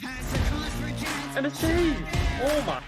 And a save! Oh my.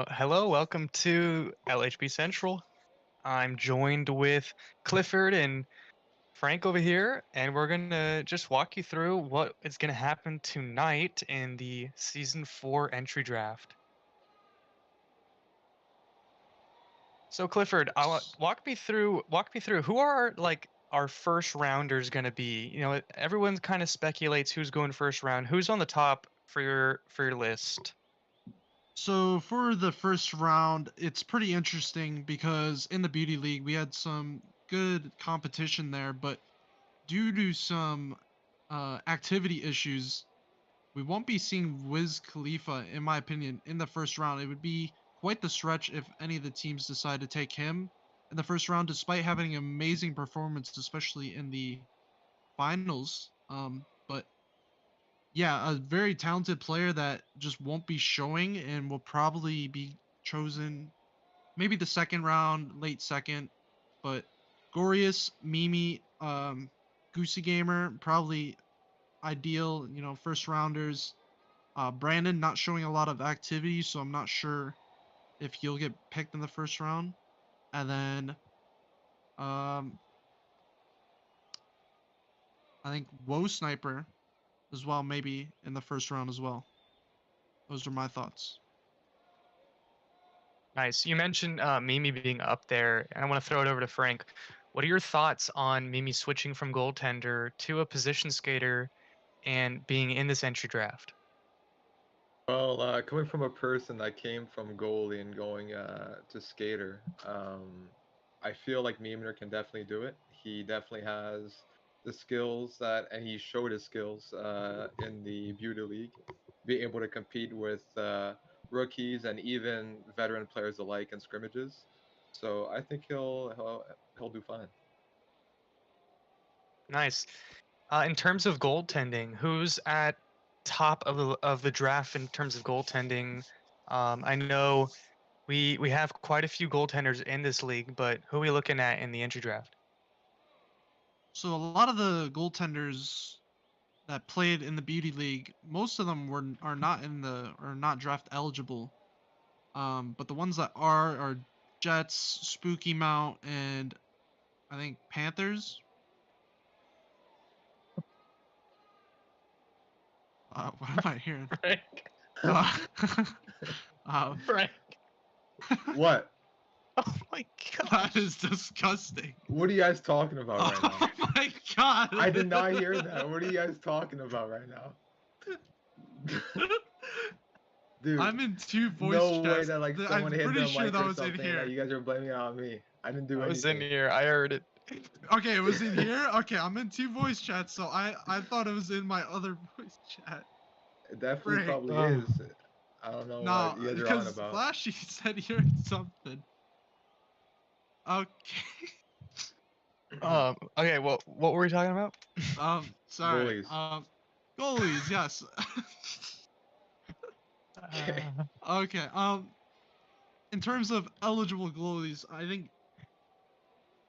Hello, welcome to LHB Central. I'm joined with Clifford and Frank over here, and we're gonna just walk you through what is gonna happen tonight in the Season 4 Entry Draft. So Clifford, walk me through who are like our first rounders gonna be? You know, everyone kind of speculates who's going first round. Who's on the top for your list? So for the first round, it's pretty interesting because in the Beauty League we had some good competition there, but due to some activity issues, we won't be seeing Wiz Khalifa, in my opinion, in the first round. It would be quite the stretch if any of the teams decide to take him in the first round, despite having an amazing performance, especially in the finals. But yeah, a very talented player that just won't be showing and will probably be chosen maybe the second round, late second. But Gorius, Mimi, Goosey Gamer, probably ideal, first rounders. Brandon not showing a lot of activity, so I'm not sure if he'll get picked in the first round. And then I think Woe Sniper as well, maybe in the first round as well. Those are my thoughts. Nice. You mentioned Mimi being up there, and I want to throw it over to Frank. What are your thoughts on Mimi switching from goaltender to a position skater and being in this entry draft? Well, coming from a person that came from goalie and going to skater, I feel like Mimner can definitely do it. He definitely has the skills and he showed his skills in the Beauty League, be able to compete with rookies and even veteran players alike in scrimmages. So I think he'll do fine. Nice. In terms of goaltending, who's at top of the draft in terms of goaltending? I know we have quite a few goaltenders in this league, but who are we looking at in the entry draft? So a lot of the goaltenders that played in the Beauty League, most of them are not draft eligible. But the ones that are Jets, Spooky Mount, and I think Panthers. What am I hearing? Frank. Uh, uh, Frank. What? Oh my god. that is disgusting. What are you guys talking about right now? Oh my god! I did not hear that. What are you guys talking about right now? Dude, I'm in two voice no way chats. that like I'm someone hit pretty the sure mic that or was in something. here. That you guys are blaming it on me. I didn't do I was in anything. here. I heard it. Okay, it was in here. Okay, I'm in two voice chats, so I thought it was in my other voice chat. It definitely Frank. probably Oh. is. I don't know No, what you guys are on because about. Flashee said he heard something. Okay. Okay, well, what were we talking about? Sorry. Goalies. Goalies, yes. Okay. Okay. In terms of eligible goalies, I think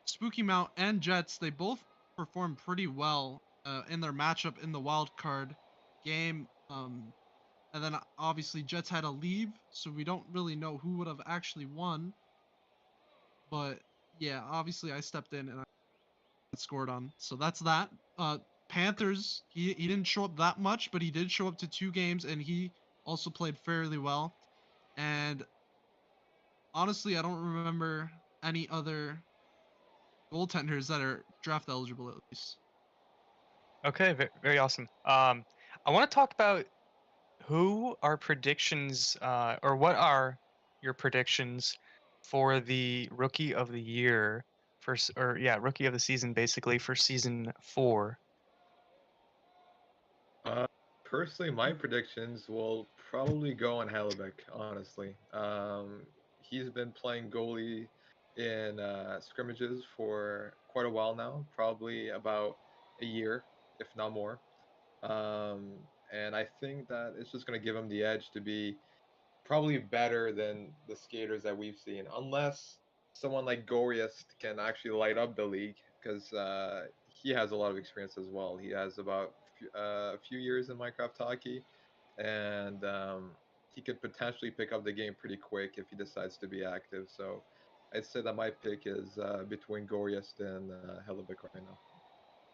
Spooky Mount and Jets, they both performed pretty well in their matchup in the wild card game. And then obviously Jets had to leave, so we don't really know who would have actually won. But yeah, obviously I stepped in and I scored on. So that's that. Panthers, he didn't show up that much, but he did show up to 2 games and he also played fairly well. And honestly, I don't remember any other goaltenders that are draft eligible at least. Okay, very awesome. I want to talk about who our predictions, or what are your predictions for the Rookie of the Year rookie of the season basically for season 4? Personally, my predictions will probably go on Halibek, honestly. He's been playing goalie in scrimmages for quite a while now, probably about a year, if not more. Um, and I think that it's just going to give him the edge to be probably better than the skaters that we've seen, unless someone like Goriest can actually light up the league, because he has a lot of experience as well. He has about a few years in Minecraft hockey, and he could potentially pick up the game pretty quick if he decides to be active. So I'd say that my pick is between Goriest and Hellebuck right now.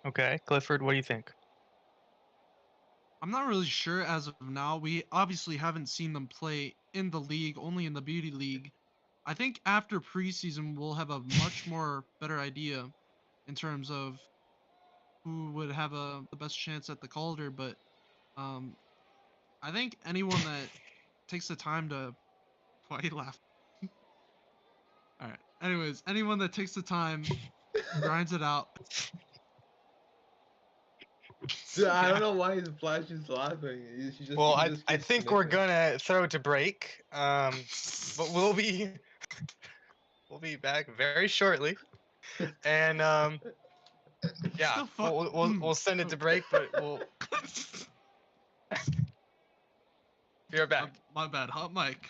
Okay, Clifford, what do you think? I'm not really sure as of now. We obviously haven't seen them play in the league, only in the beauty league. I think after preseason we'll have a much more better idea in terms of who would have the best chance at the Calder. But um, I think anyone that takes the time to why are you laughing? All right. Anyways, anyone that takes the time, grinds it out. Dude, I don't know why his Flash is laughing. Well, he just I keeps think we're sniffing. gonna throw it to break. But we'll be back very shortly, and yeah, The fuck? we'll send it to break, but we'll be right back. My bad. Hot mic.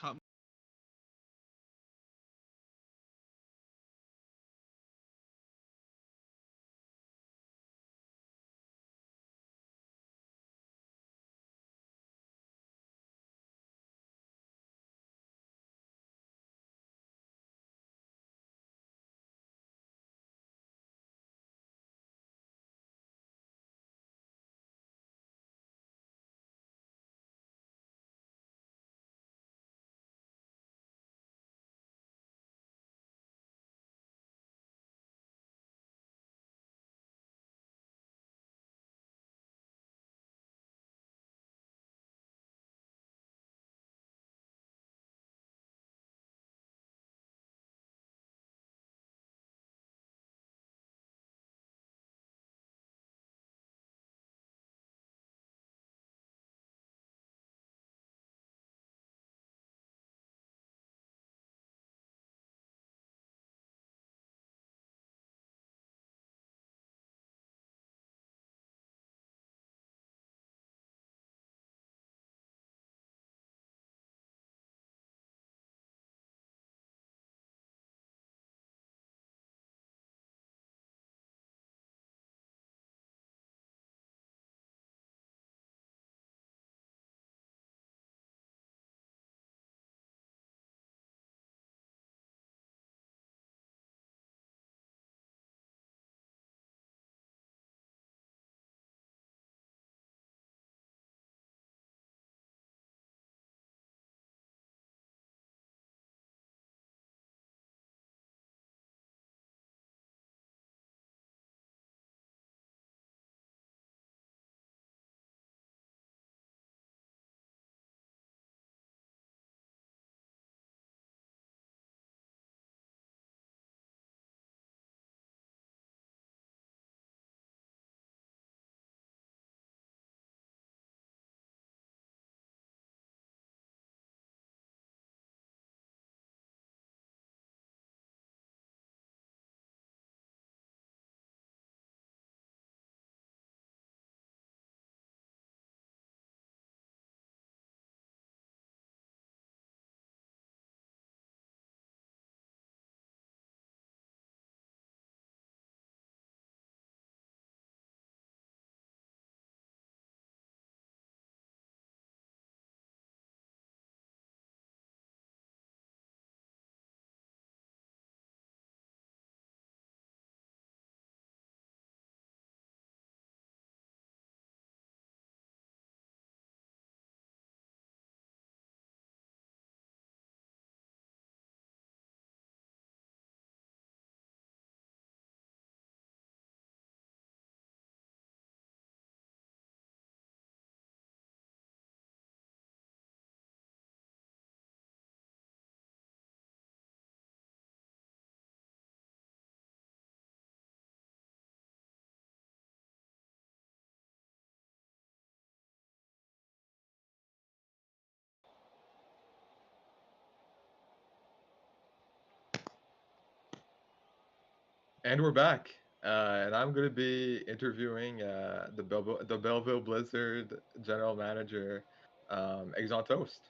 And we're back. And I'm going to be interviewing the Belleville Blizzard general manager, Exon Toast.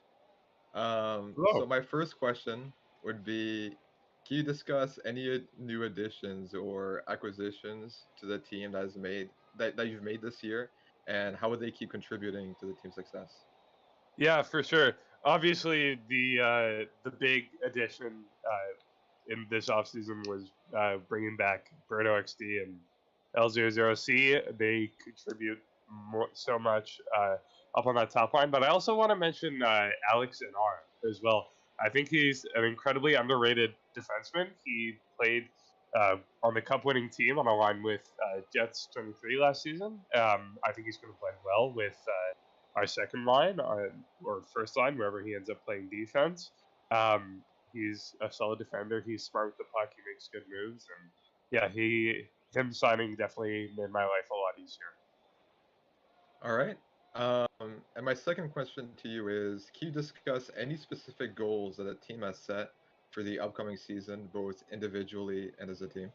So Hello. my first question would be, can you discuss any new additions or acquisitions to the team that you've made this year, and how would they keep contributing to the team's success? Yeah, for sure. Obviously, the big addition in this offseason was bringing back Birdoxd and L00C. They contribute so much up on that top line. But I also want to mention Alex NR as well. I think he's an incredibly underrated defenseman. He played on the cup-winning team on a line with Jets 23 last season. I think he's going to play well with our second line or first line, wherever he ends up playing defense. He's a solid defender. He's smart with the puck. He makes good moves, and yeah, him signing definitely made my life a lot easier. All right. And my second question to you is, can you discuss any specific goals that a team has set for the upcoming season, both individually and as a team?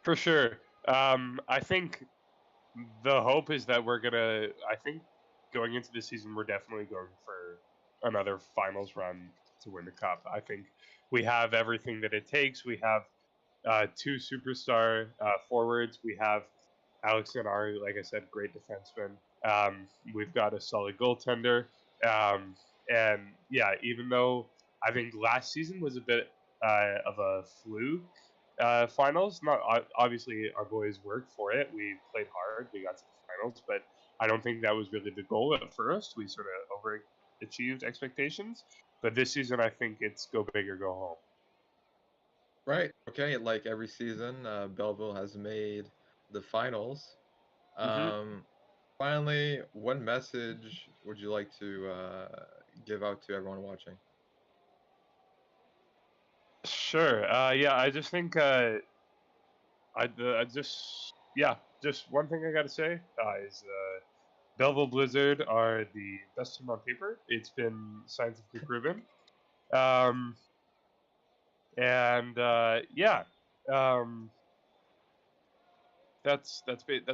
For sure. I think the hope is that I think going into the season, we're definitely going for another finals run to win the cup. I think we have everything that it takes. We have two superstar forwards. We have Alex NR, like I said, great defenseman. We've got a solid goaltender. And yeah, even though I think last season was a bit of a fluke finals, not obviously our boys worked for it. We played hard. We got to the finals, but I don't think that was really the goal at first. We sort of overachieved expectations. But this season, I think it's go big or go home. Right. Okay. Like every season, Belleville has made the finals. Finally, what message would you like to give out to everyone watching? Sure. Yeah, I just think just one thing I gotta say is Belleville Blizzard are the best team on paper. It's been scientifically proven. That's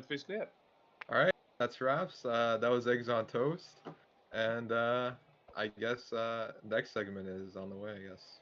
basically it. All right. That's wraps. That was Eggs on Toast. And I guess next segment is on the way, I guess.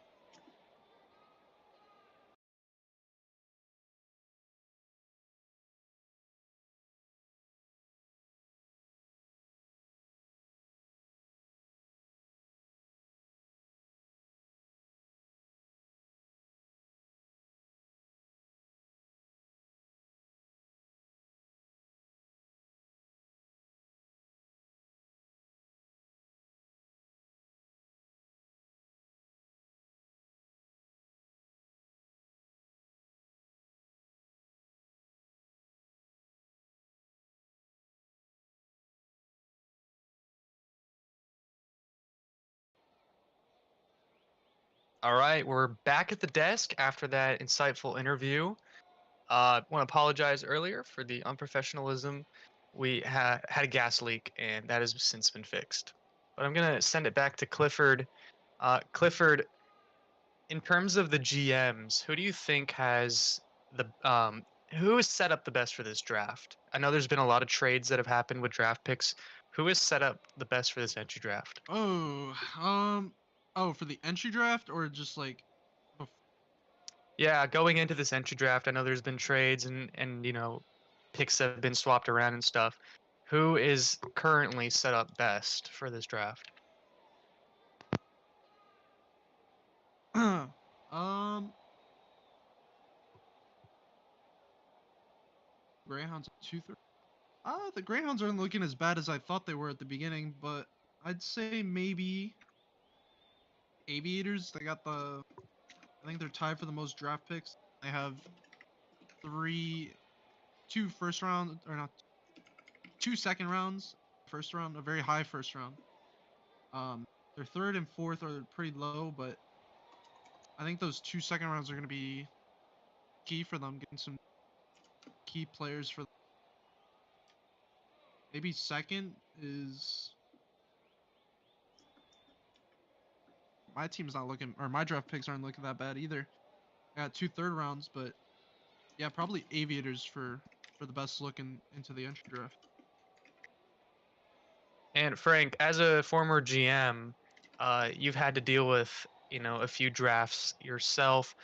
All right, we're back at the desk after that insightful interview. I want to apologize earlier for the unprofessionalism. We had a gas leak, and that has since been fixed. But I'm gonna send it back to Clifford. Clifford, in terms of the GMs, who do you think has who is set up the best for this draft? I know there's been a lot of trades that have happened with draft picks. Who is set up the best for this entry draft? For the entry draft or just like Yeah, going into this entry draft, I know there's been trades and picks have been swapped around and stuff. Who is currently set up best for this draft? Greyhounds 2-3. The Greyhounds aren't looking as bad as I thought they were at the beginning, but I'd say maybe Aviators. I think they're tied for the most draft picks. They have two first round, or not, 2 second rounds, first round, a very high first round. Their third and fourth are pretty low, but I think those 2 second rounds are going to be key for them, getting some key players for them. Maybe second is my team's not looking, or my draft picks aren't looking that bad either. I got 2 third rounds, but Yeah, probably aviators for the best look into the entry draft. And Frank, as a former GM, you've had to deal with, a few drafts yourself.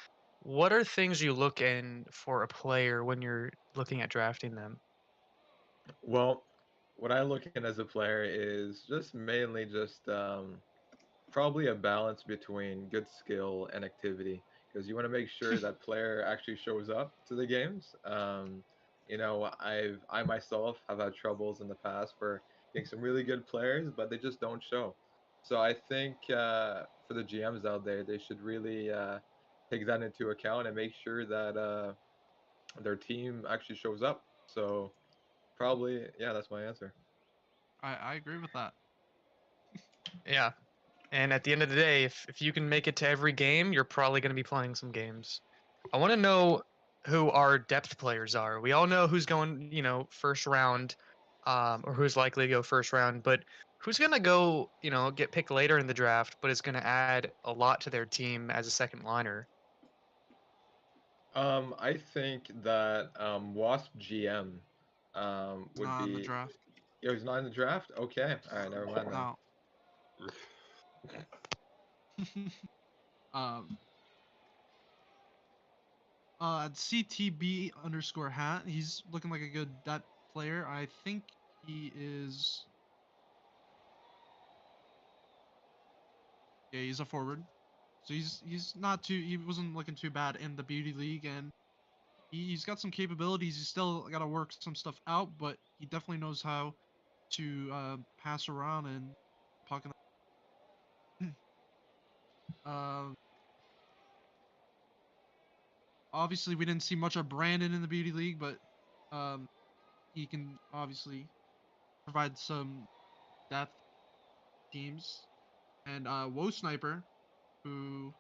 What are things you look in for a player when you're looking at drafting them? Well, what I look in as a player is just mainly just probably a balance between good skill and activity, because you want to make sure that player actually shows up to the games. I myself have had troubles in the past for getting some really good players, but they just don't show. So I think for the GMs out there, they should really take that into account and make sure that their team actually shows up. So probably, yeah, that's my answer. I agree with that. Yeah. And at the end of the day, if you can make it to every game, you're probably going to be playing some games. I want to know who our depth players are. We all know who's going, first round, or who's likely to go first round, but who's going to go, get picked later in the draft, but is going to add a lot to their team as a second liner? I think that Wasp GM It's would not in the be. draft. Yo, he's not in the draft? Okay. All right, never mind then. No. um. At CTB underscore hat, he's looking like a good depth player. I think he is. Yeah, he's a forward. So he's not too. He wasn't looking too bad in the beauty league, and he's got some capabilities. He's still got to work some stuff out, but he definitely knows how to pass around and puck. Uh, obviously, we didn't see much of Brandon in the beauty league, but um, he can obviously provide some depth teams. And Woe Sniper, who,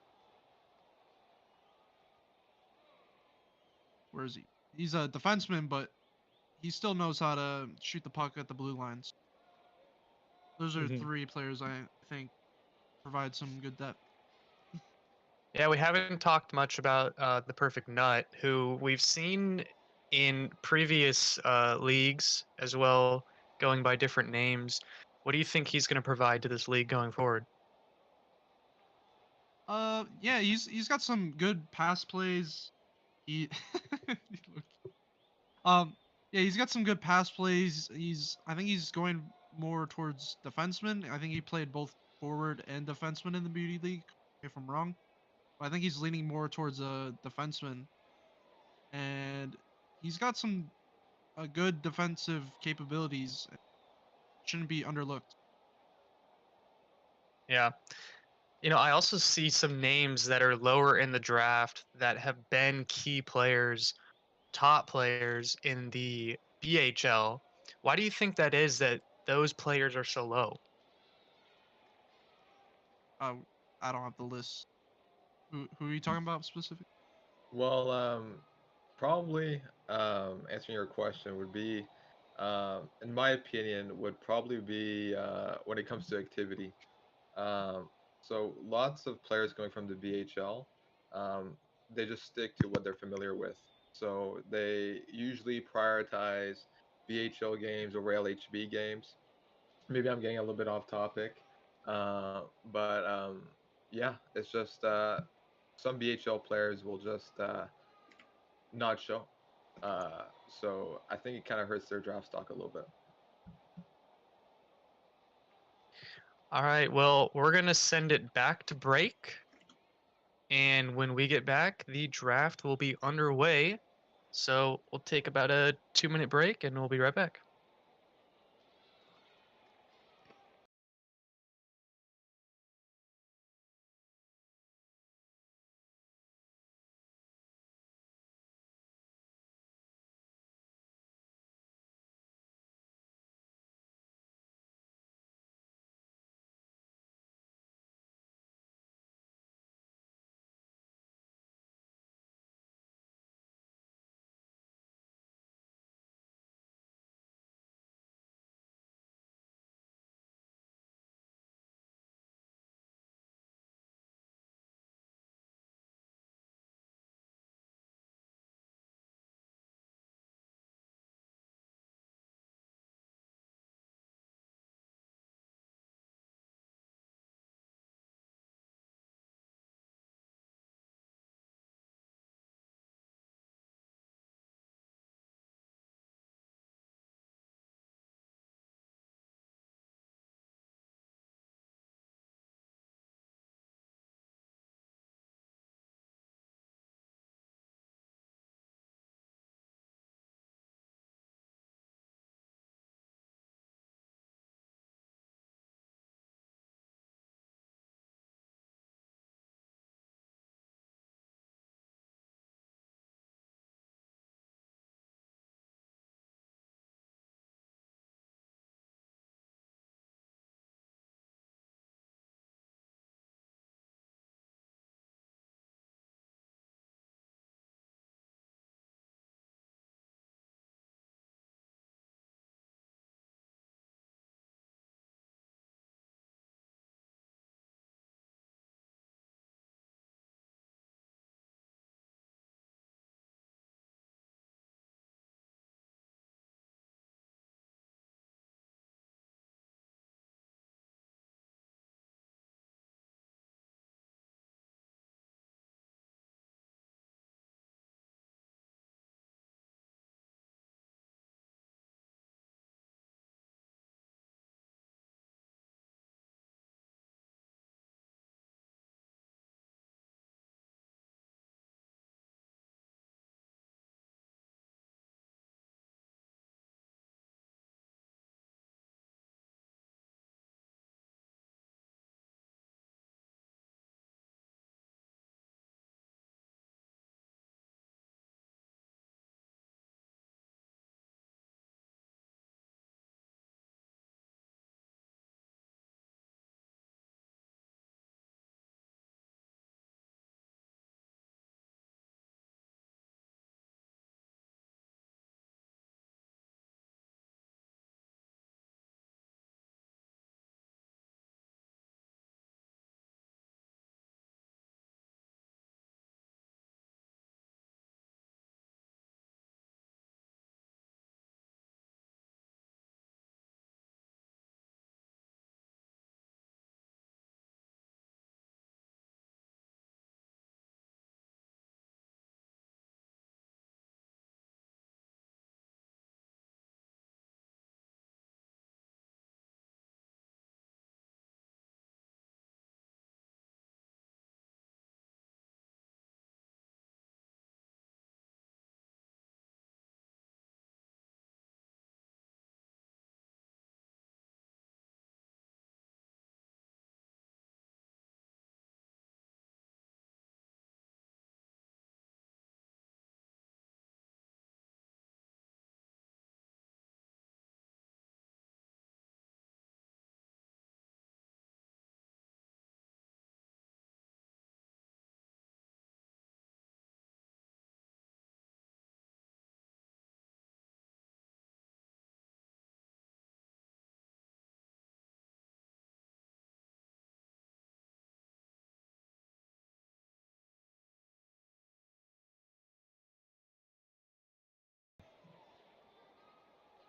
where is he? He's a defenseman, but he still knows how to shoot the puck at the blue lines. Those are Mhm. three players I think provide some good depth. Yeah, we haven't talked much about the Perfect Nut, who we've seen in previous leagues as well, going by different names. What do you think he's going to provide to this league going forward? Yeah, he's got some good pass plays. He, yeah, he's got some good pass plays. I think he's going more towards defenseman. I think he played both forward and defenseman in the beauty league, if I'm wrong. But I think he's leaning more towards a defenseman, and he's got some good defensive capabilities. Shouldn't be underlooked. Yeah. I also see some names that are lower in the draft that have been key players, top players in the BHL. Why do you think that is that those players are so low? Uh, I don't have the list. Who are you talking about specific? Well, probably answering your question would be, in my opinion, would probably be when it comes to activity. Um, so lots of players going from the BHL, um, they just stick to what they're familiar with. So they usually prioritize BHL games over LHB games. Maybe I'm getting a little bit off topic, uh, but yeah, it's just some BHL players will just not show. Uh, so I think it kind of hurts their draft stock a little bit. All right, well, we're going to send it back to break. And when we get back, the draft will be underway. So we'll take about a 2-minute break and we'll be right back.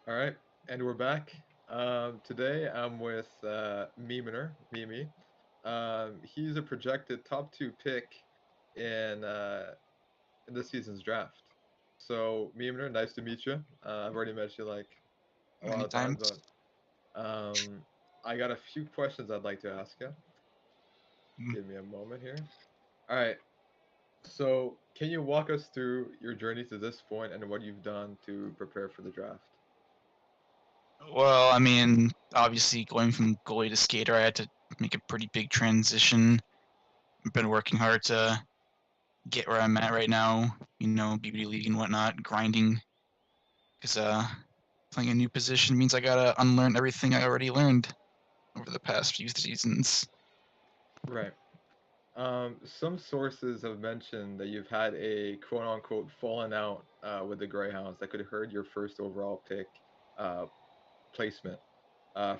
All right, and we're back. Today I'm with Mimi. He's a projected top two pick in this season's draft. So Mimner, nice to meet you. I've already met you like a lot Many of times, times. but I got a few questions I'd like to ask you. Mm. Give me a moment here. All right. So can you walk us through your journey to this point and what you've done to prepare for the draft? Well, I mean, obviously going from goalie to skater, I had to make a pretty big transition. I've been working hard to get where I'm at right now, beauty league and whatnot, grinding, because playing a new position means I gotta unlearn everything I already learned over the past few seasons. Right. Some sources have mentioned that you've had a quote unquote falling out with the Greyhounds that could hurt your first overall pick uh, placement.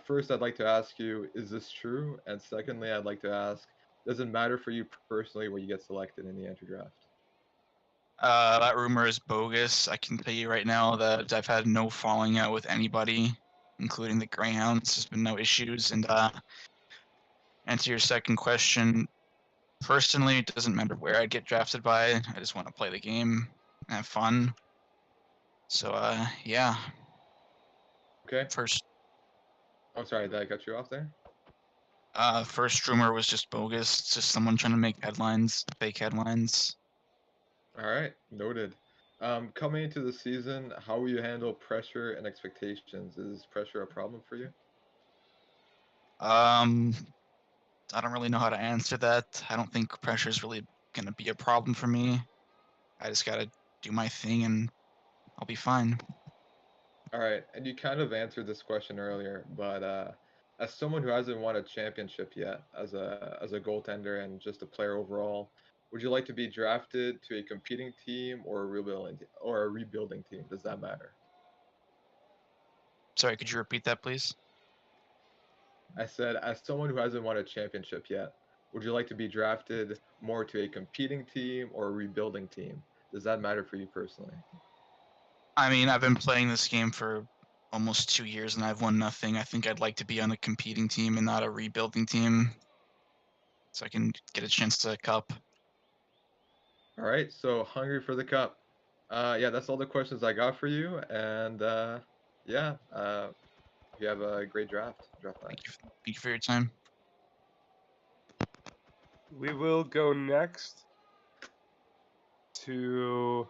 First, I'd like to ask you, is this true? And secondly, I'd like to ask, does it matter for you personally where you get selected in the entry draft? That rumor is bogus. I can tell you right now that I've had no falling out with anybody, including the Greyhounds. There's been no issues. And answer your second question, personally, it doesn't matter where I get drafted by. I just want to play the game, have fun. So, yeah. Okay. First, Oh, sorry, did I cut you off there? first rumor was just bogus. It's just someone trying to make headlines, fake headlines. All right, noted. Coming into the season, how will you handle pressure and expectations? Is pressure a problem for you? Um, I don't really know how to answer that. I don't think pressure is really gonna be a problem for me. I just gotta do my thing and I'll be fine. All right, and you kind of answered this question earlier, but as someone who hasn't won a championship yet, as a goaltender and just a player overall, would you like to be drafted to a competing team or a rebuilding team? Does that matter? Sorry, could you repeat that, please? I said, as someone who hasn't won a championship yet, would you like to be drafted more to a competing team or a rebuilding team? Does that matter for you personally? I mean, I've been playing this game for almost 2 years and I've won nothing. I think I'd like to be on a competing team and not a rebuilding team, so I can get a chance to cup. All right, so hungry for the cup. Yeah, that's all the questions I got for you, and yeah, you have a great draft night. Thank you for your time. We will go next to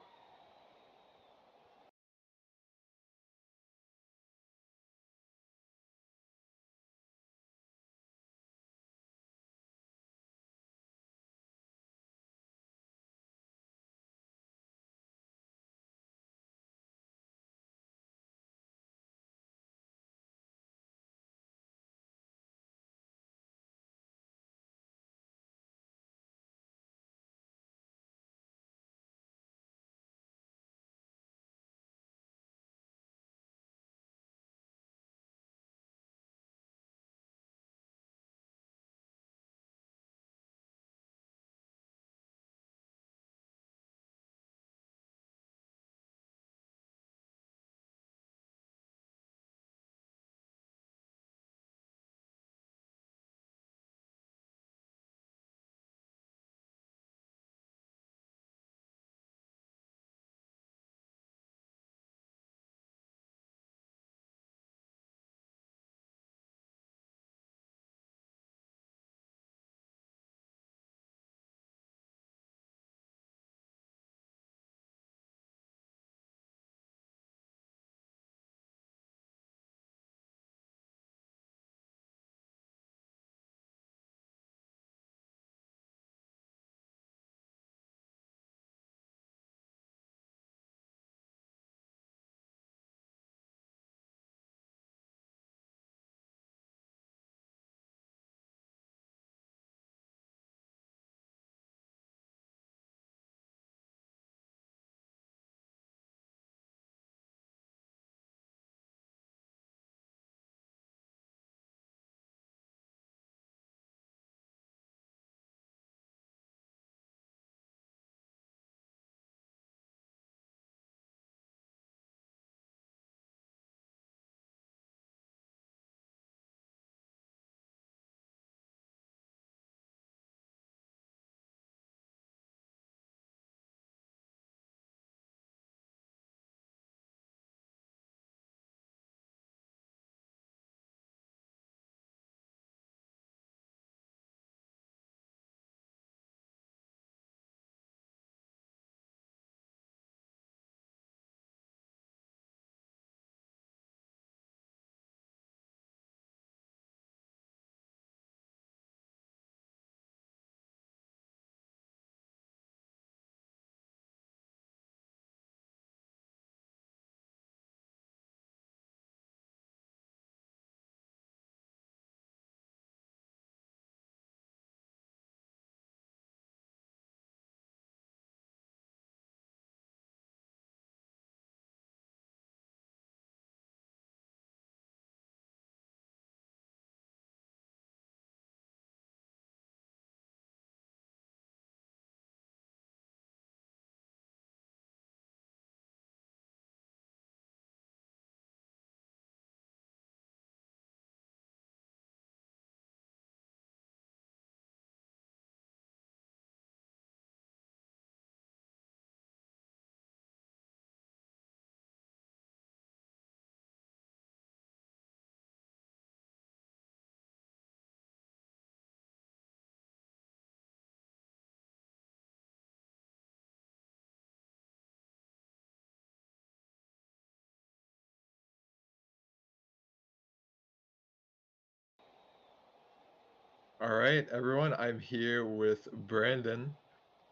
All right, everyone. I'm here with Brandon.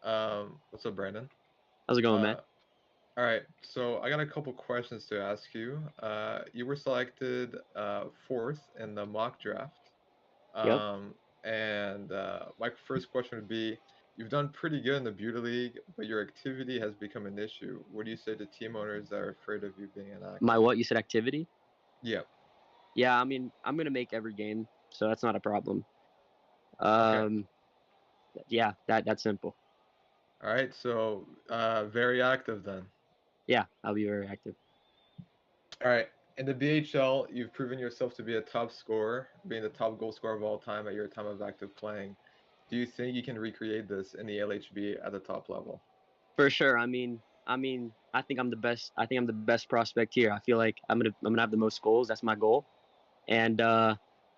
What's up, Brandon? How's it going, Uh, man? all right. So I got a couple questions to ask you. You were selected fourth in the mock draft. Yep. And my first question would be, you've done pretty good in the Beauty League, but your activity has become an issue. What do you say to team owners that are afraid of you being inactive? My what? You said activity? Yeah. Yeah, I mean, I'm gonna make every game, so that's not a problem. Okay. Yeah, that's simple. All right. So very active then. Yeah, I'll be very active. All right. In the BHL, you've proven yourself to be a top scorer, being the top goal scorer of all time at your time of active playing. Do you think you can recreate this in the LHB at the top level? For sure. I think I'm the best. I think I'm the best prospect here. I feel like I'm gonna have the most goals. That's my goal. And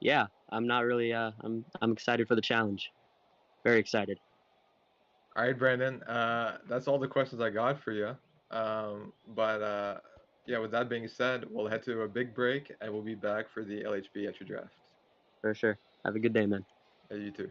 yeah, I'm not really. I'm excited for the challenge. Very excited. All right, Brandon. That's all the questions I got for you. But yeah, with that being said, we'll head to a big break and we'll be back for the LHB Entry Draft. For sure. Have a good day, man. Yeah, you too.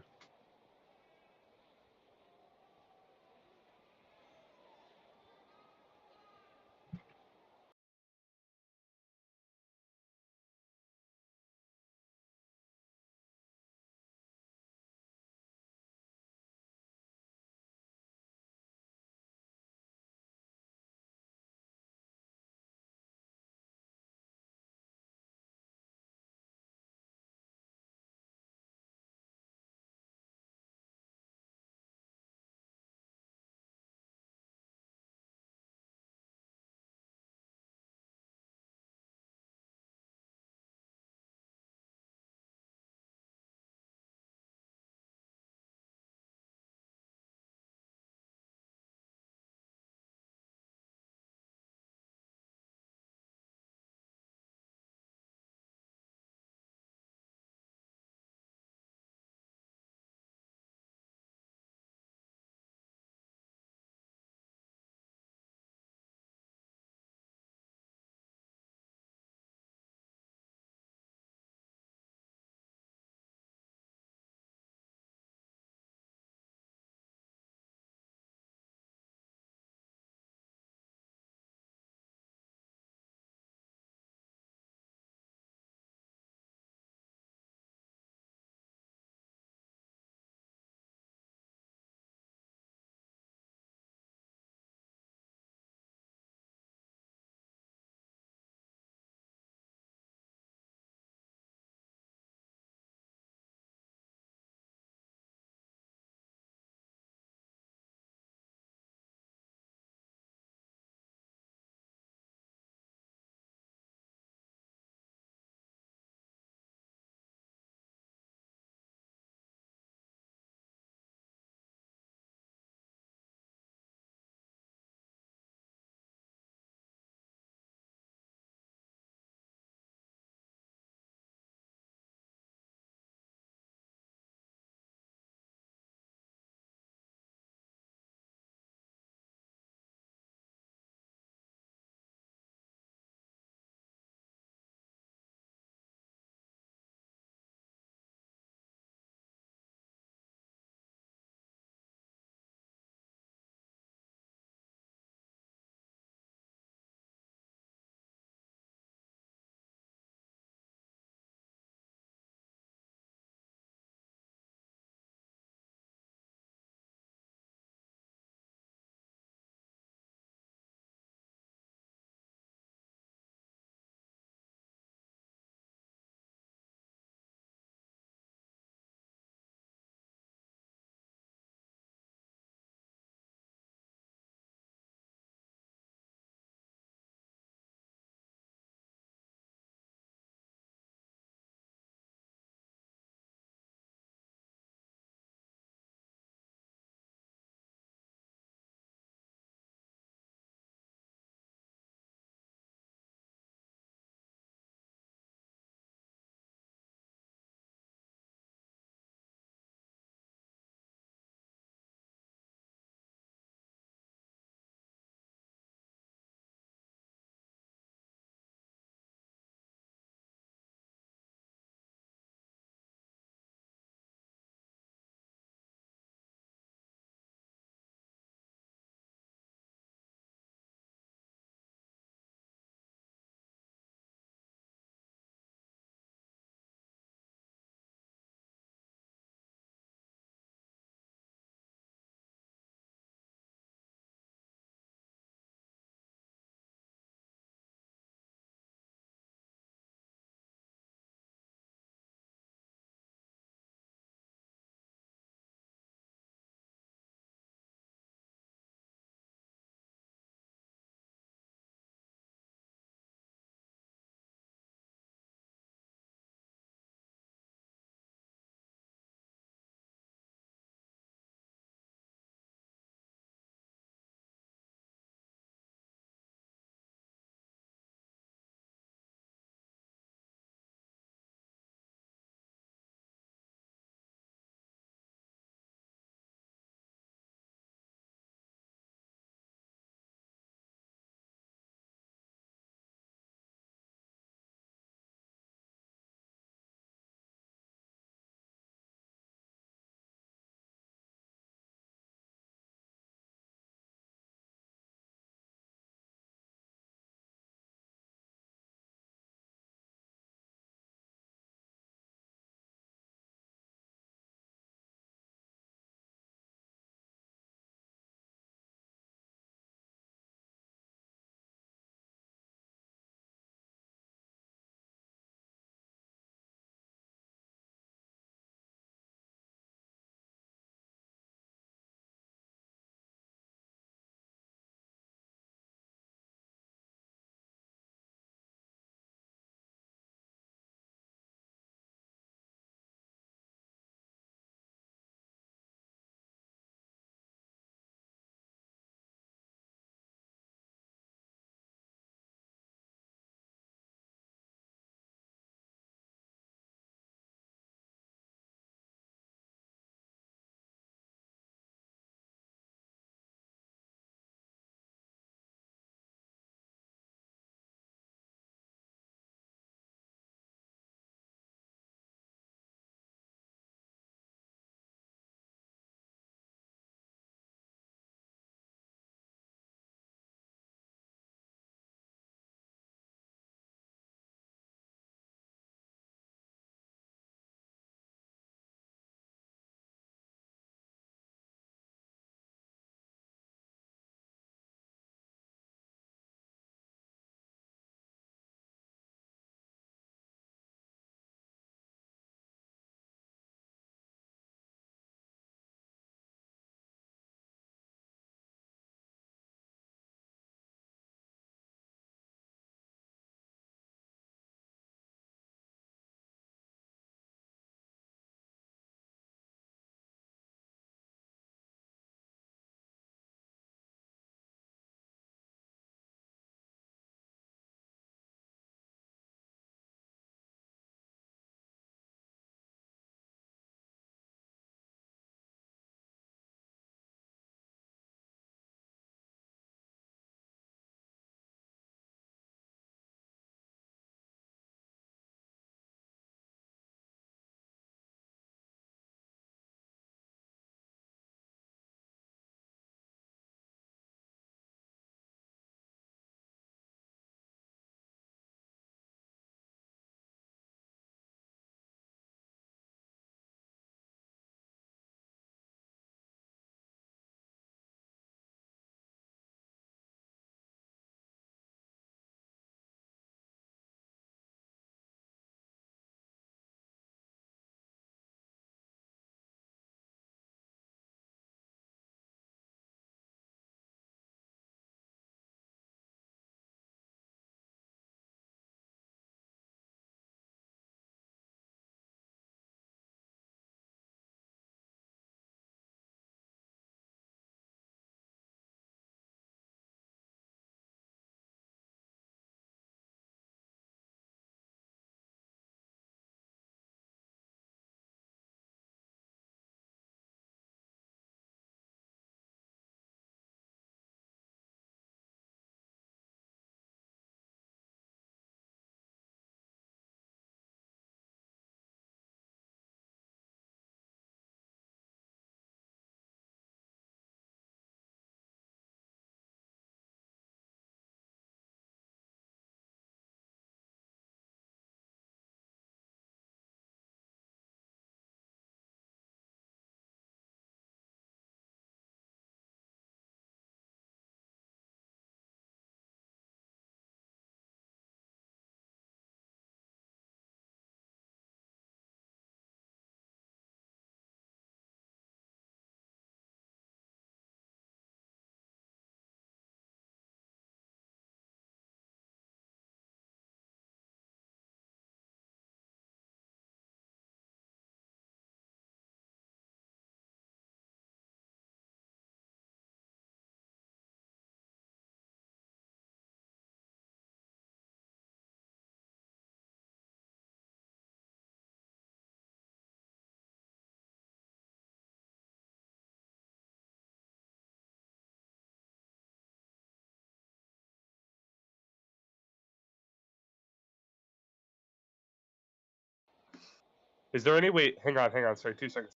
Is there any way? Hang on. Sorry, 2 seconds.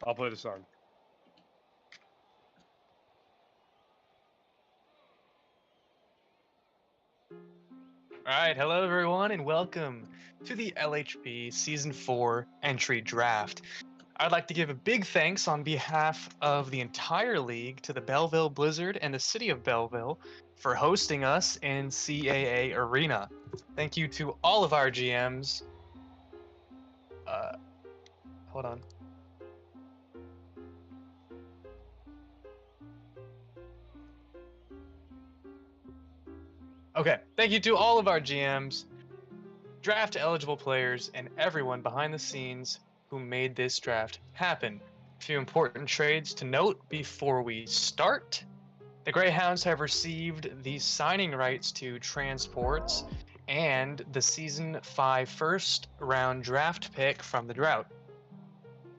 I'll play the song. Alright, hello everyone, and welcome to the LHB Season 4 Entry Draft. I'd like to give a big thanks on behalf of the entire league to the Belleville Blizzard and the City of Belleville for hosting us in CAA Arena. Thank you to all of our GMs. Hold on. Okay, thank you to all of our GMs, draft eligible players, and everyone behind the scenes who made this draft happen. A few important trades to note before we start. The Greyhounds have received the signing rights to transports and the Season 5 first round draft pick from the Drought.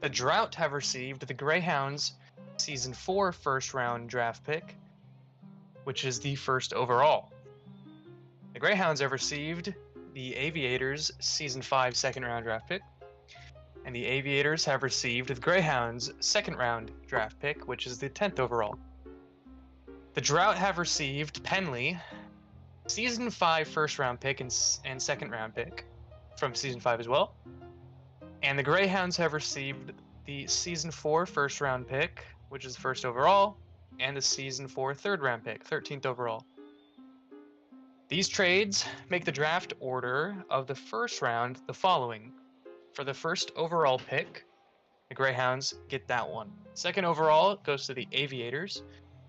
The Drought have received the Greyhounds Season 4 first round draft pick, which is the first overall. The Greyhounds have received the Aviators Season 5 second round draft pick, and the Aviators have received the Greyhounds second round draft pick, which is the 10th overall. The Drought have received Penley Season 5 first round pick and second round pick from Season 5 as well. And the Greyhounds have received the Season 4 first round pick, which is the first overall, and the Season 4 third round pick, 13th overall. These trades make the draft order of the first round the following. For the first overall pick, the Greyhounds get that one. Second overall goes to the Aviators.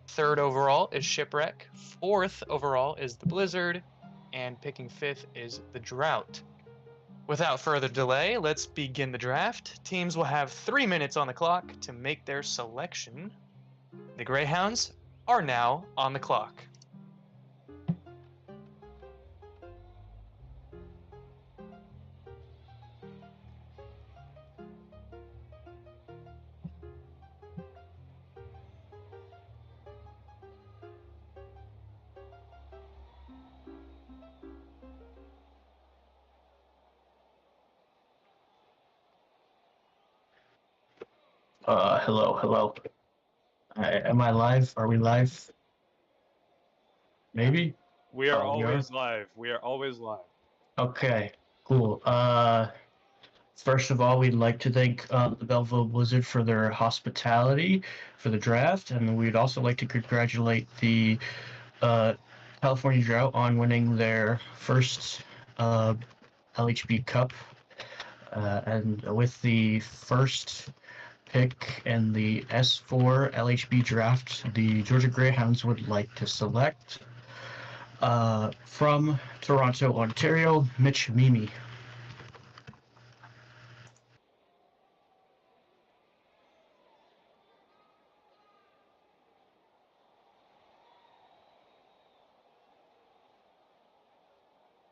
Third overall is Shipwreck. Fourth overall is the Blizzard. And picking fifth is the Drought. Without further delay, let's begin the draft. Teams will have 3 minutes on the clock to make their selection. The Greyhounds are now on the clock. Hello. Am I live? Are we live? Maybe? We are Oh, we are? always live. We are always live. Okay, cool. First of all, we'd like to thank the Belleville Blizzard for their hospitality for the draft, and we'd also like to congratulate the California Drought on winning their first LHB Cup. And with the first pick in the S4 LHB draft, the Georgia Greyhounds would like to select from Toronto, Ontario, Mitch Mimi.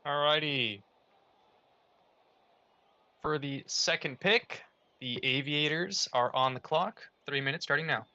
Alrighty. For the second pick, the Aviators are on the clock. 3 minutes starting now.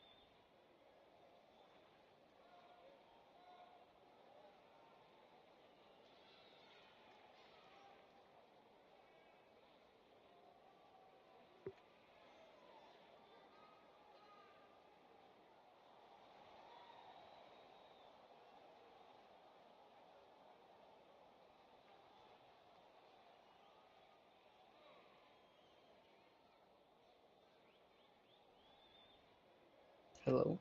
Hello.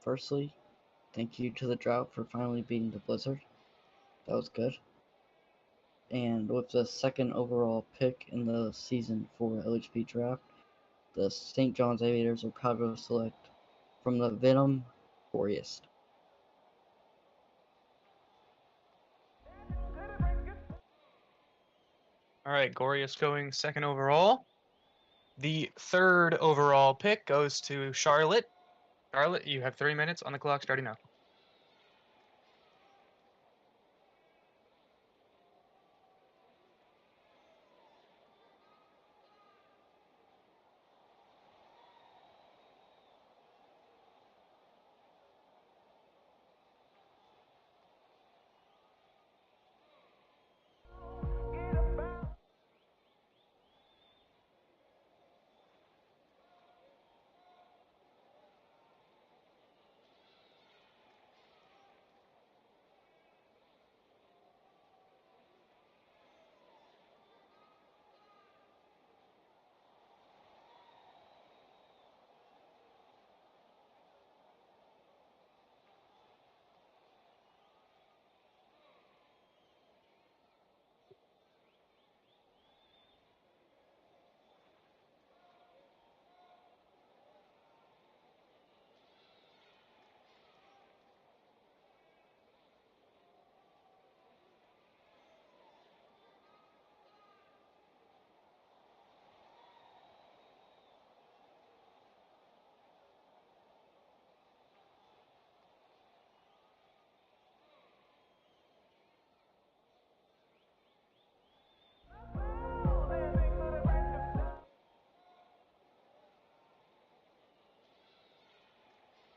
Firstly, thank you to the Drought for finally beating the Blizzard. That was good. And with the second overall pick in the season for LHB Draft, the St. John's Aviators are proud to select from the Venom Goriest. All right, Gorius going second overall. The third overall pick goes to Charlotte. Charlotte, you have 3 minutes on the clock starting now.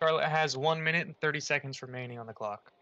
Charlotte has 1 minute and 30 seconds remaining on the clock.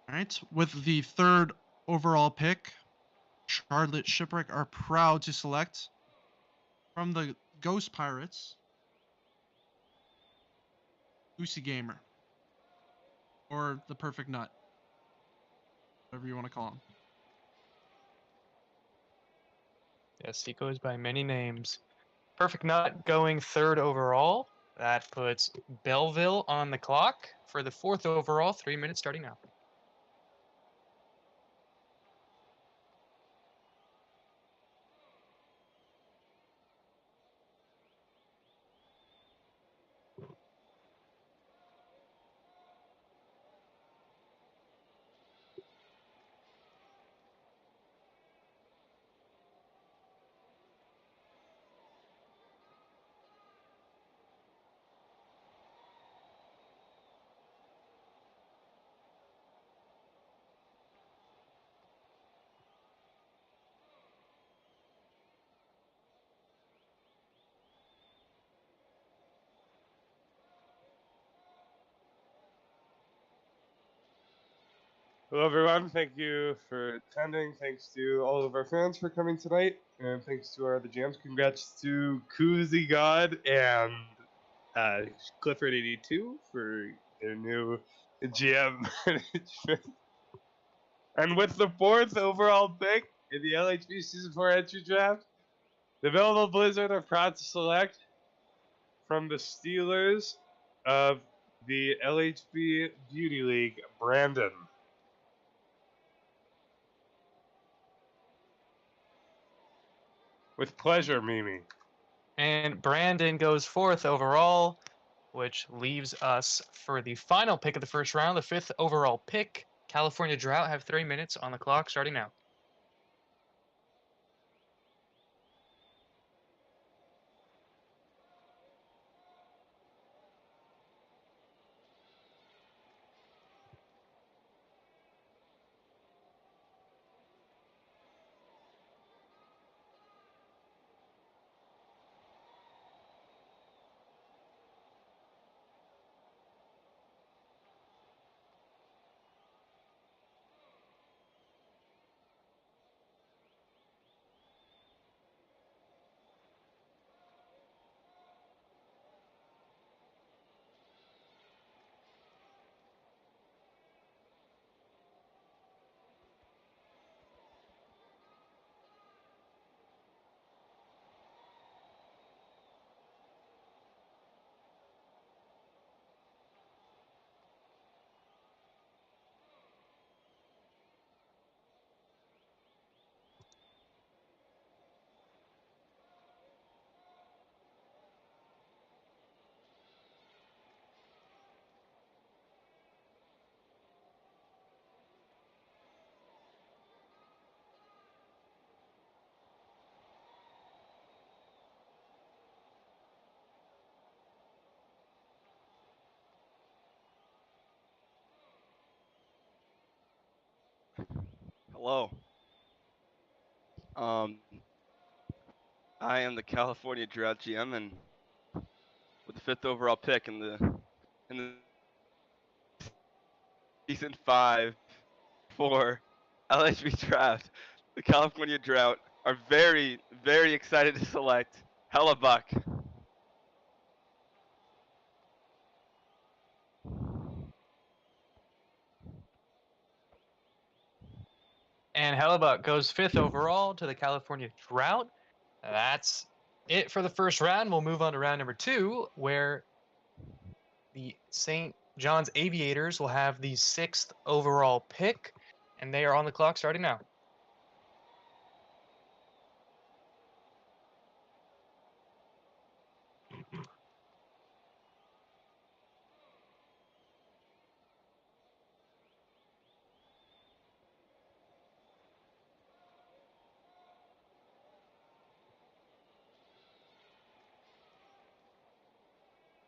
All right, with the third overall pick, Charlotte Shipwreck are proud to select from the Ghost Pirates, Goosey Gamer, or the Perfect Nut, whatever you want to call him. Yes, he goes by many names. Perfect Nut going third overall. That puts Belleville on the clock for the fourth overall. 3 minutes starting now. Hello, everyone. Thank you for attending. Thanks to all of our fans for coming tonight, and thanks to our other GMs. Congrats to Koozie God and Clifford82 for their new GM management. And with the fourth overall pick in the LHB Season 4 Entry Draft, the Belleville Blizzard are proud to select from the Steelers of the LHB Beauty League, Brandon. With pleasure, Mimi. And Brandon goes fourth overall, which leaves us for the final pick of the first round, the fifth overall pick. California Drought have 3 minutes on the clock starting now. Hello. I am the California Draft GM, and with the 5th overall pick in the season 5 for LHB Draft, the California Drought are very, very excited to select Hellebuck. And Hellebuck goes 5th overall to the California Drought. That's it for the first round. We'll move on to round number 2, where the St. John's Aviators will have the 6th overall pick, and they are on the clock starting now.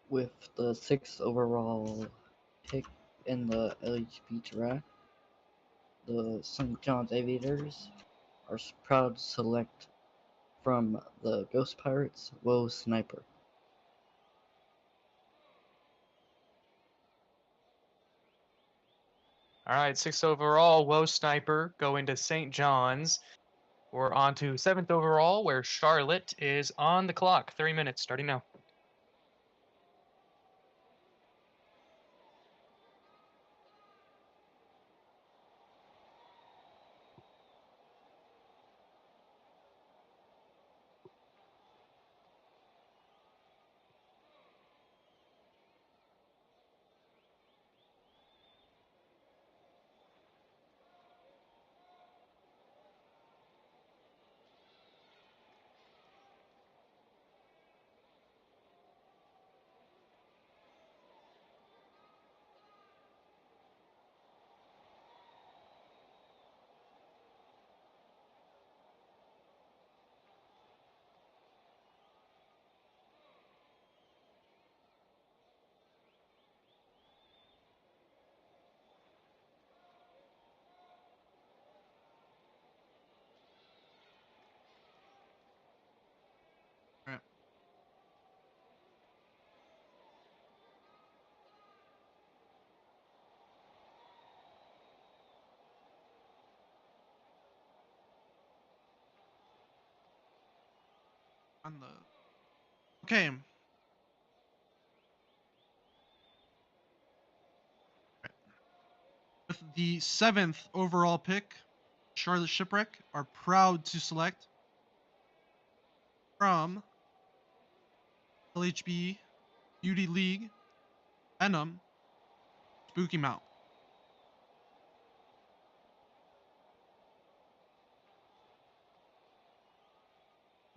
With the 6th overall pick in the LHB draft, the St. John's Aviators are proud to select from the Ghost Pirates, Woe Sniper. All right, 6th overall, Woe Sniper going to St. John's. We're on to 7th overall, where Charlotte is on the clock. 3 minutes starting now. Right. On the okay. With the 7th overall pick, Charlotte Shipwreck are proud to select from LHB Beauty League Venom Spooky Mount.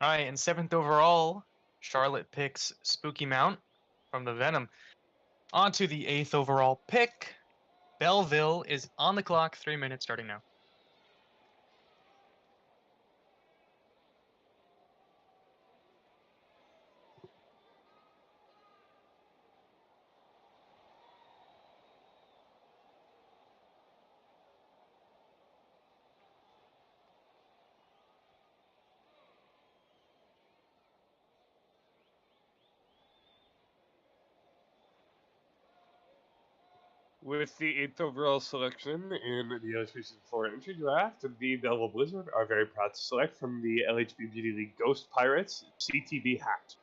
All right, and 7th overall, Charlotte picks Spooky Mount from the Venom. On to the 8th overall pick. Belleville is on the clock. 3 minutes starting now. With the 8th overall selection in the LHB S4 Entry Draft, the Belleville Blizzard are very proud to select from the LHB Beauty League Ghost Pirates CTB Hat.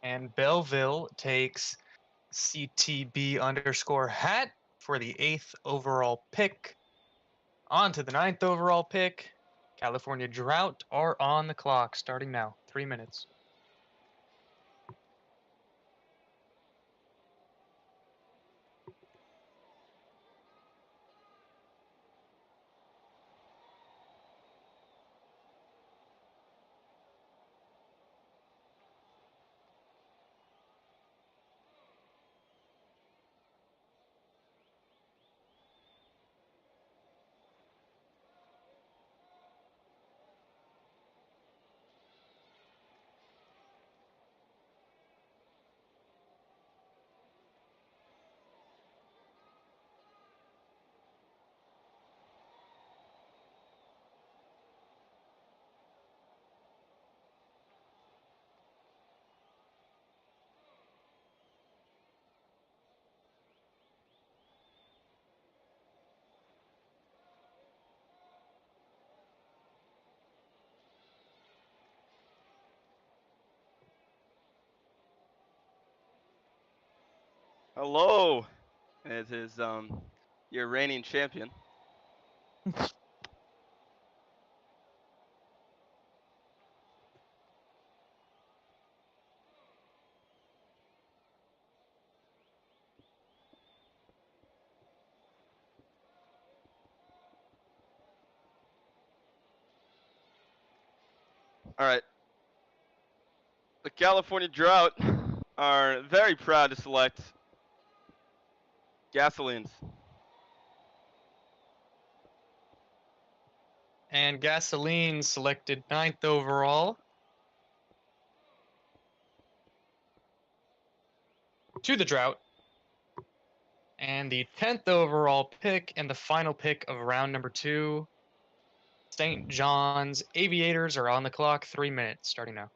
And Belleville takes CTB_hat for the 8th overall pick. On to the 9th overall pick. California Drought are on the clock starting now. 3 minutes. Hello. It is your reigning champion. All right. The California Drought are very proud to select Gasolines. And Gasoline selected 9th overall. To the Drought. And the 10th overall pick and the final pick of round number 2. St. John's Aviators are on the clock. 3 minutes starting now.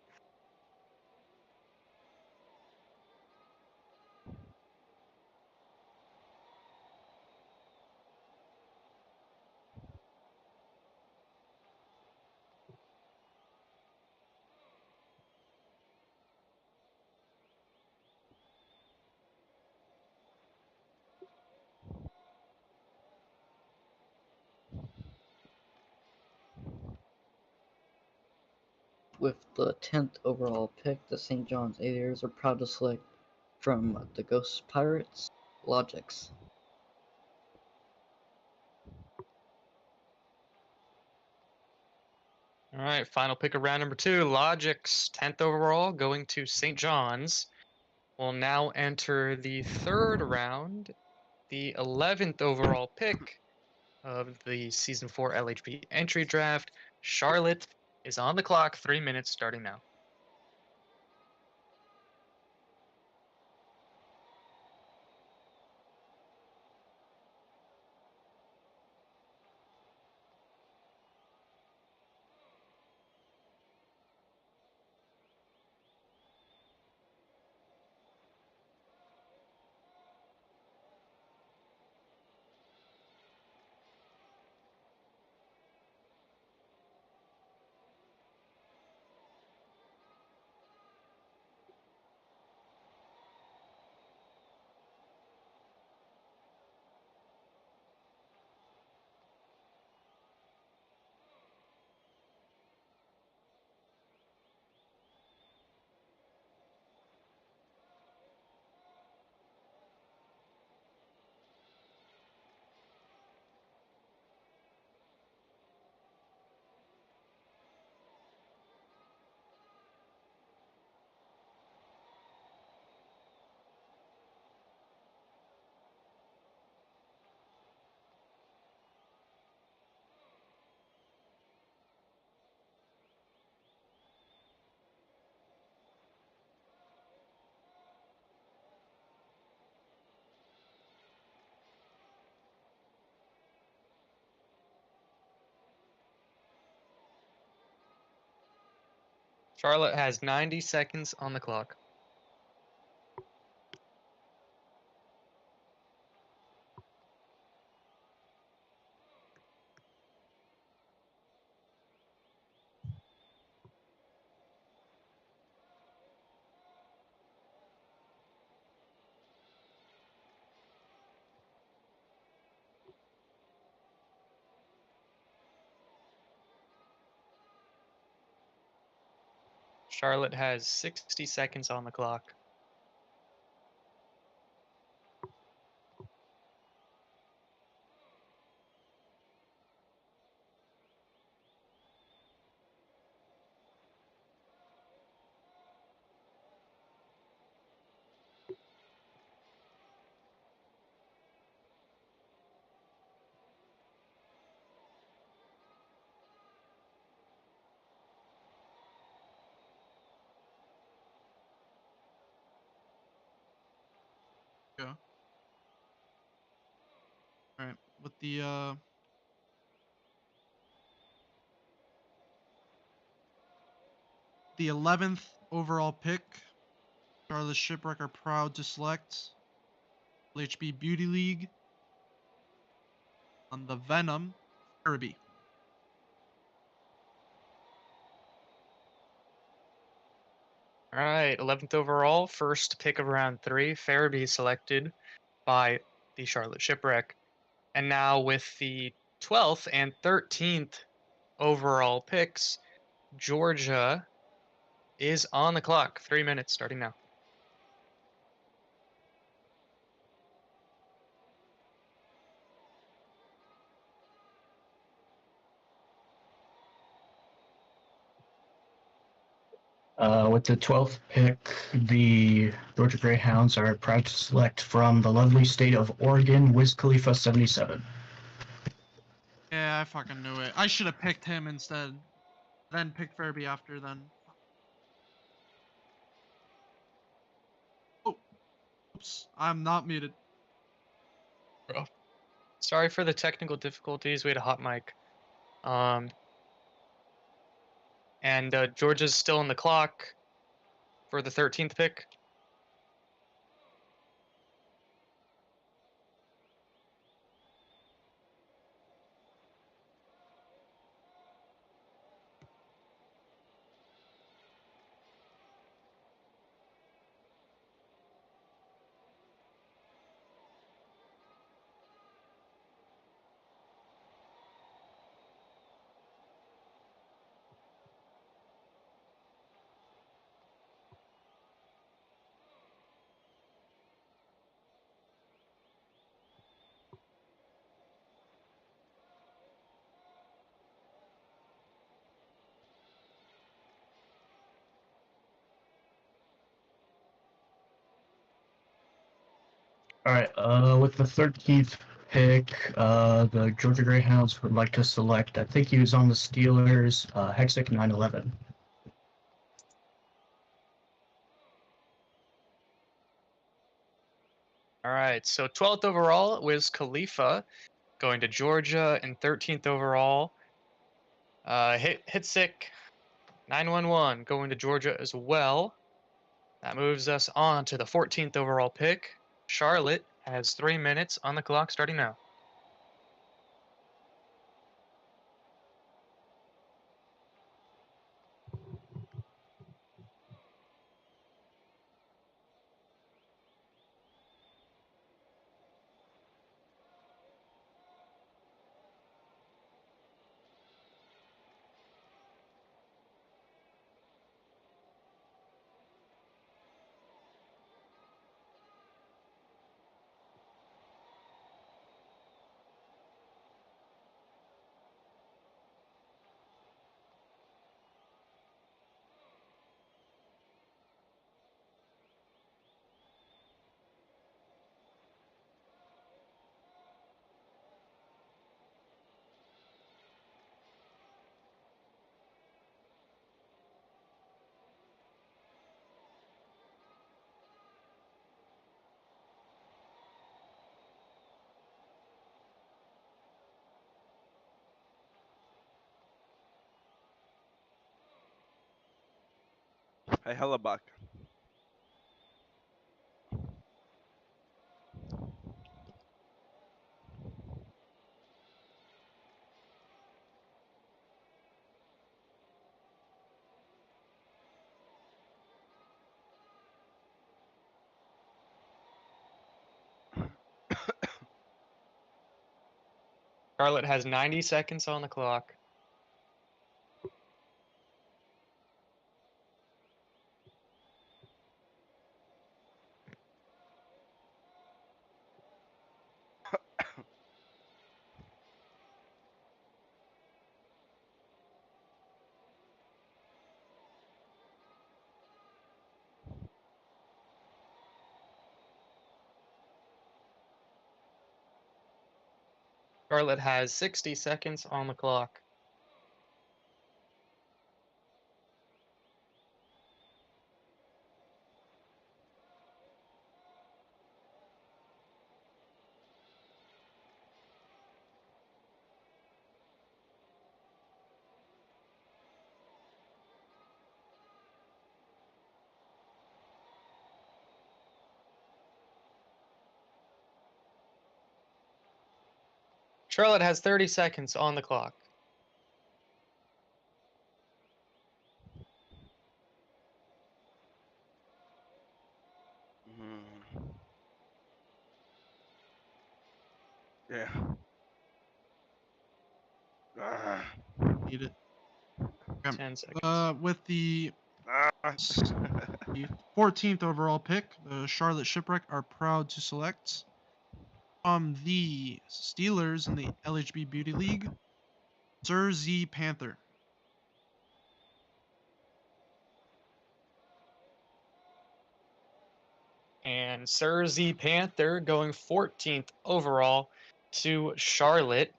With the 10th overall pick, the St. John's Aviators are proud to select from the Ghost Pirates, Logics. All right, final pick of round number 2. Logic's 10th overall going to St. John's. Will now enter the 3rd round. The 11th overall pick of the Season 4 LHB Entry Draft. Charlotte is on the clock. 3 minutes starting now. Charlotte has 90 seconds on the clock. Charlotte has 60 seconds on the clock. Go. All right, with the 11th overall pick, Charlotte Shipwreck are proud to select LHB Beauty League on the Venom Kirby. All right, 11th overall, first pick of round 3, Farabee selected by the Charlotte Shipwreck. And now with the 12th and 13th overall picks, Georgia is on the clock. 3 minutes starting now. With the 12th pick, the Georgia Greyhounds are proud to select from the lovely state of Oregon, Wiz Khalifa 77. Yeah, I fucking knew it. I should have picked him instead. Then picked Farabee after then. Oh, oops. I'm not muted. Sorry for the technical difficulties. We had a hot mic. And Georgia's still on the clock for the 13th pick. All right, with the 13th pick, the Georgia Greyhounds would like to select, I think he was on the Steelers, Hexic 911. All right, so 12th overall was Khalifa going to Georgia, and 13th overall, Hitsick 911 going to Georgia as well. That moves us on to the 14th overall pick. Charlotte has 3 minutes on the clock starting now. Hey, Hellebuck. Charlotte has 90 seconds on the clock. Charlotte has 60 seconds on the clock. Charlotte has 30 seconds on the clock. Yeah. Ah. Need it. 10 seconds. With the Ah. the 14th overall pick, the Charlotte Shipwreck are proud to select from the Steelers in the LHB Beauty League, Sir Z Panther. And Sir Z Panther going 14th overall to Charlotte.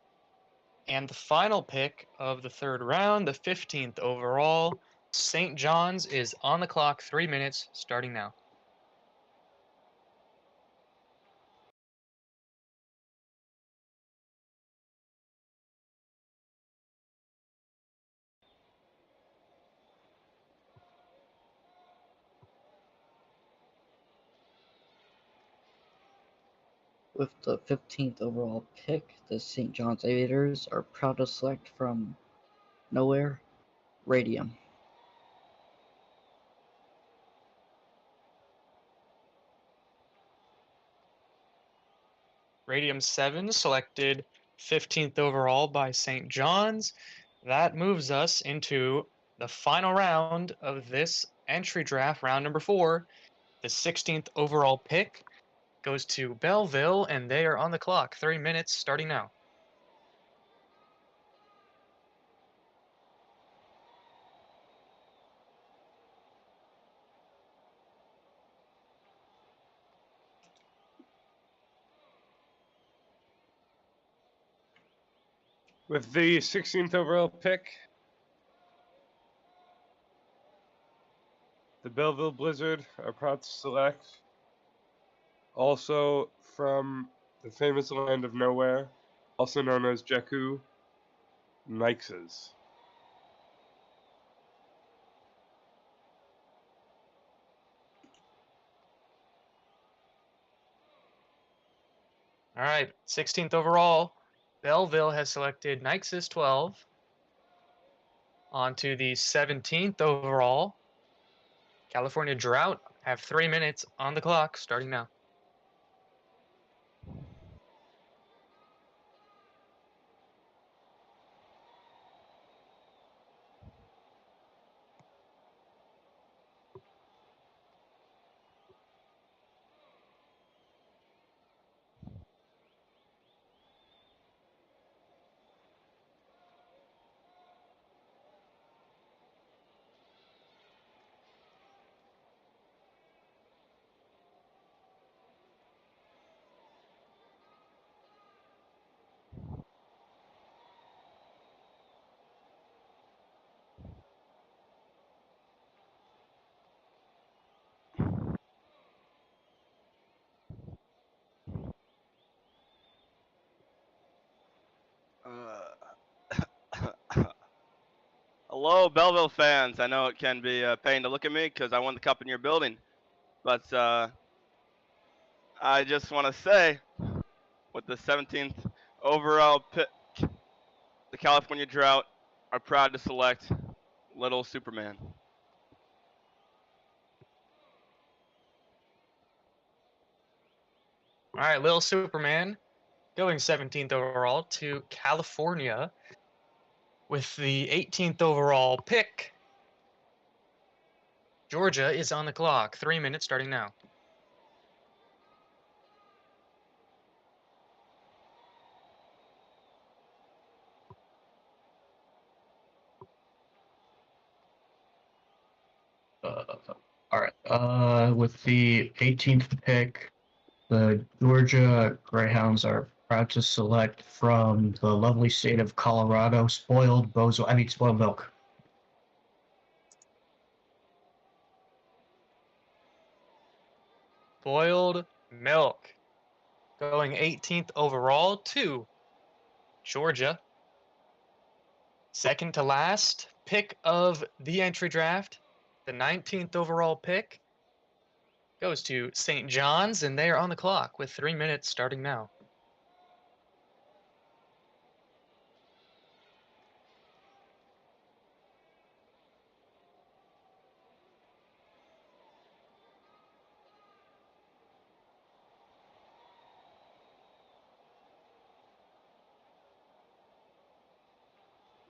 And the final pick of the third round, the 15th overall, St. John's is on the clock. 3 minutes starting now. With the 15th overall pick, the St. John's Aviators are proud to select from Nowhere, Radium. Radium 7 selected 15th overall by St. John's. That moves us into the final round of this entry draft, round number 4. The 16th overall pick goes to Belleville, and they are on the clock. 3 minutes starting now. With the 16th overall pick, the Belleville Blizzard are proud to select, also from the famous land of nowhere, also known as Jakku, Nixes. All right, 16th overall, Belleville has selected Nixes 12. On to the 17th overall, California Drought have 3 minutes on the clock starting now. Hello, Belleville fans. I know it can be a pain to look at me because I won the cup in your building, but I just want to say, with the 17th overall pick, the California Drought are proud to select Little Superman. All right, Little Superman going 17th overall to California. With the 18th overall pick, Georgia is on the clock. 3 minutes starting now. All right. With the 18th pick, the Georgia Greyhounds are proud to select from the lovely state of Colorado, spoiled milk. Boiled Milk going 18th overall to Georgia. Second to last pick of the entry draft, the 19th overall pick goes to St. John's, and they are on the clock with 3 minutes starting now.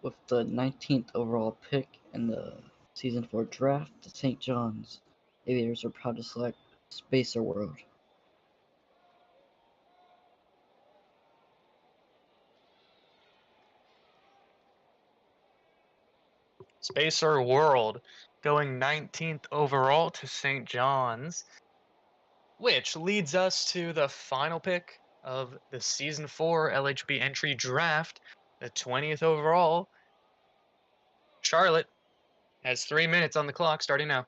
With the 19th overall pick in the Season 4 draft, the St. John's Aviators are proud to select Spacer World. Spacer World going 19th overall to St. John's, which leads us to the final pick of the Season 4 LHB Entry Draft, the 20th overall. Charlotte has 3 minutes on the clock starting now.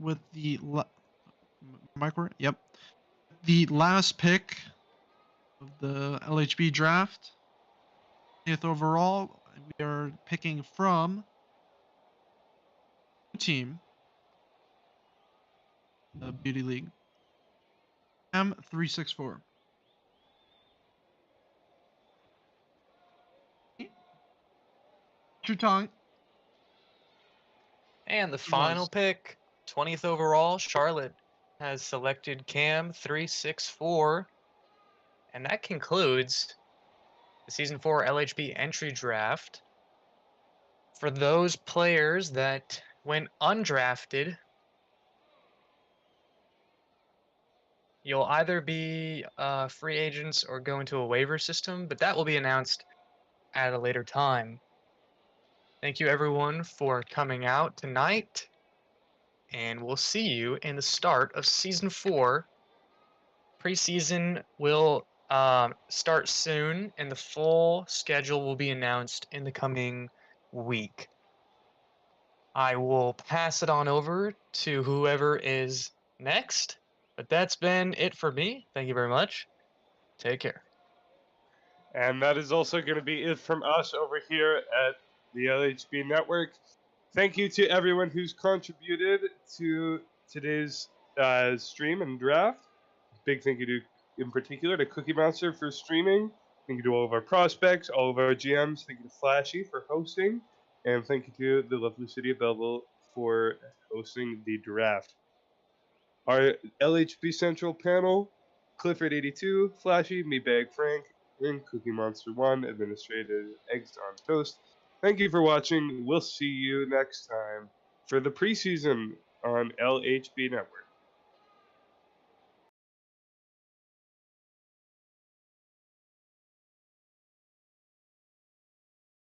With the the last pick of the LHB draft, 20th overall, we are picking from team, the Beauty League, M364. Your tongue. And the final pick, 20th overall, Charlotte has selected Cam 364. And that concludes the Season 4 LHB Entry Draft. For those players that went undrafted, you'll either be free agents or go into a waiver system, but that will be announced at a later time. Thank you everyone for coming out tonight, and we'll see you in the start of Season 4. Preseason will start soon, and the full schedule will be announced in the coming week. I will pass it on over to whoever is next, but that's been it for me. Thank you very much. Take care. And that is also going to be it from us over here at the LHB Network. Thank you to everyone who's contributed to today's stream and draft. Big thank you to, in particular, to Cookie Monster for streaming. Thank you to all of our prospects, all of our GMs. Thank you to Flashee for hosting. And thank you to the lovely city of Belleville for hosting the draft. Our LHB Central panel, Clifford82, Flashee, Meatbag Frank, and Cookie Monster 1, administrated Eggs on Toast. Thank you for watching. We'll see you next time for the preseason on LHB Network.